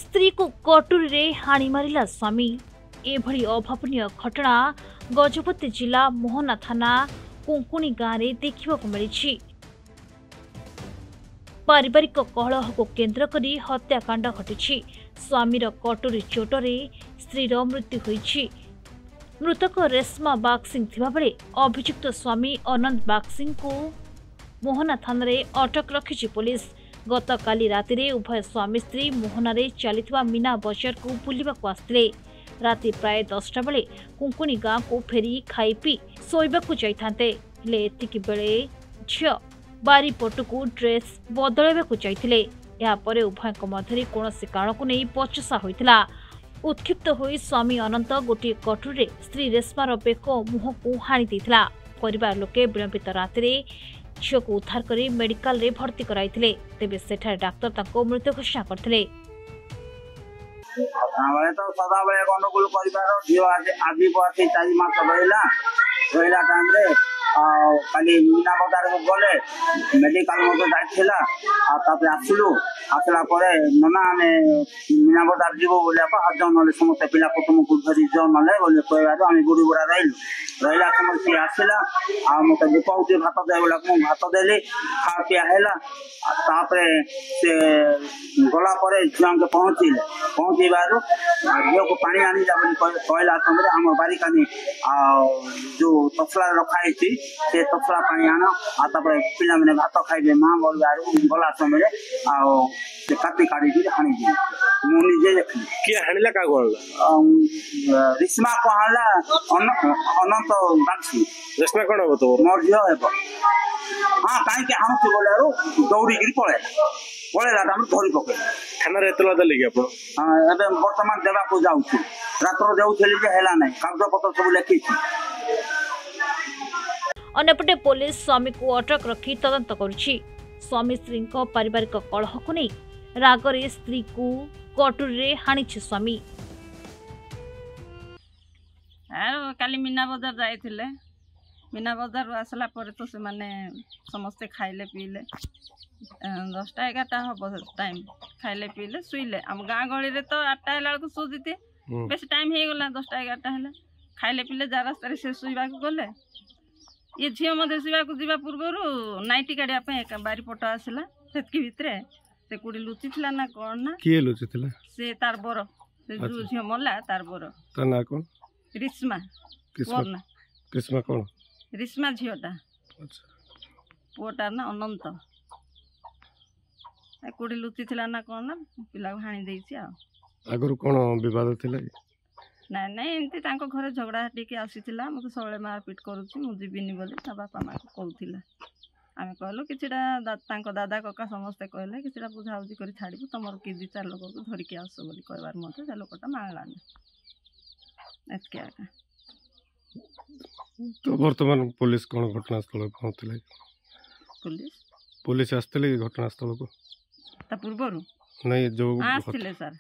स्त्री को कटुरी रे हाणी मारिला स्वामी। एभली अभावनीय घटना गजपति जिला मोहना थाना कुंकुणी गाँव में देखा मिली। पारिवारिक कलह को केन्द्र करी हत्याकांड घटी। स्वामीर कटुरी चोटरे स्त्रीर मृत्यु होईछि। मृतक रेशमा बागसिंह थिबा बेले अभियुक्त स्वामी अनंत बागसिंह को मोहना थाना रे अटक रखिछि पुलिस। गत काली राति रे उभय स्वामी स्त्री मोहना रे चलिथिबा मीना बजार को बुलिबा को आस्थिले। राति प्राय 10टा बेले कुंकुणी गाँव को फेरी खाई पी सोइबा को जाइथांते। हेले एतिकी बेले झियो बारीपटू को ड्रेस बदलैबा को जाइथिले। या परे उभयक मध्यरे कोनोसी कारण को नहीं बचसा होइथिला। उत्क्षिप्त होई स्वामी अनंत गोटे कटुरी स्त्री रेशमार बेक मुह को हाणी देथिला। परिवार लोके विलंबित राति रे झियो को उद्धार करी मेडिकल रे भर्ती कराइथिले। तेबे सेठार डाक्टर ताको मृत घोषणा करथिले। तो सदा बेले गंडगोल परिवार झियो आज को आसी 4 मास रहिला टाइम रे खाली मीना बजार को गले मेडिकल मत जाइथिला आसलु आसला नना आम मीना बजार जीव बोले जन समस्त पिला कुटुम को धरी जन बोले कहबार आम बुढ़ी बुढ़ा रहा समय सी आसला मत दीपावती भात दे बोला भात देली खा पिया है से गला झील के पहुँचबार झील को पानी आनी जा कहला समय आम बारिकानी जो तसला रखाई से तसला पानी आन आपर पिला मैंने भात खाइबे माँ बोलबार गला समय काटी काटी हाणी दी मुझे देखली किए हाणिला का रिश्मा को हाणला अनंत बागसी रेशमा कौन हम तो मोर झील हे हाँ कहीं हाणुची बोले दौड़ी पड़ेगा धरी पकड़ थाना एतला देले कि आप बर्तमान देवा को जाऊँ रात्र जाऊली ना कागज पत्र सब लिखी। अन्यपटे पुलिस स्वामी को अटक रखी तदंत करुछि। स्वामी स्त्री पारिवारिक कलह को नहीं रागरे स्त्री को कटुरी रे हाणिछि स्वामी। काली मीना बजार जाइथिले। मीना बजार आसला परे तो से माने समस्ते खाइले पीले 10टा 11टा हम टाइम खाइले पीले शुइले। आम गाँ गहली रे तो 8टा हेला को शोजीते बेस टाइम हे गला 10टा 11टा हेला खाइले पीले जा रास्ता से शुइबा को गले। ये झील मध्य शुइबा को जीवा पूर्व नाइटी काढ़िया पे बारीपट आसला सेतकी भितरे से कुड़ी लुचिथिला ना कोन ना किए लुचिथिला से तार बर से जो झील मरला तार बर ता ना कोन रिश्मा किस्मा किस्मा कोन रिश्मा झीलटा अच्छा पुअटा ना अनंत कुड़ी लुचिथिला ना कोन ना पिला हाणी देइछि आ आगरु कोन विवाद थिला ना ना एमती तांको घरे झगड़ा टिके आसीथिला मते सबले मारपीट करूछि मु जीविनी बोली ता बापा मां को कहूथिला। आमे कहलो किछिटा तांको दादा कका समस्त कहले किछिटा बुझाउजी करी छाड़िबु तमर कि 2-4 लोक को धरि के आसो बोली कहबार मते से लोकटा मानलानी एतके आका। तो वर्तमान पुलिस कोन घटनास्थल पहुंचले पुलिस आस्थिले घटनास्थल को ता पूर्वरु नहीं जो आस्थिले सर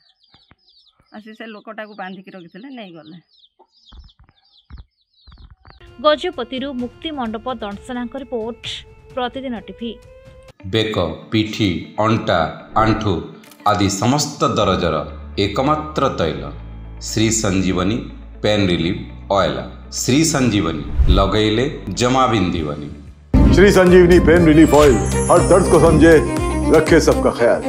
आसी से लोकटा को बांधी के रखिथिले नहीं गले। गजपति मुक्ति मंडप दंडसेना रिपोर्ट प्रतिदिन टीवी। बेक पिठी अंटा आंठू आदि समस्त दरजर एकमात्र तैल श्री संजीवनी पेन रिलीफ ऑयल। श्री संजीवनी लगैले जमा बिंदीवनी। श्री संजीवनी पेन रिलीफ ऑयल हर दर्द को समझे रखे सबका ख्याल।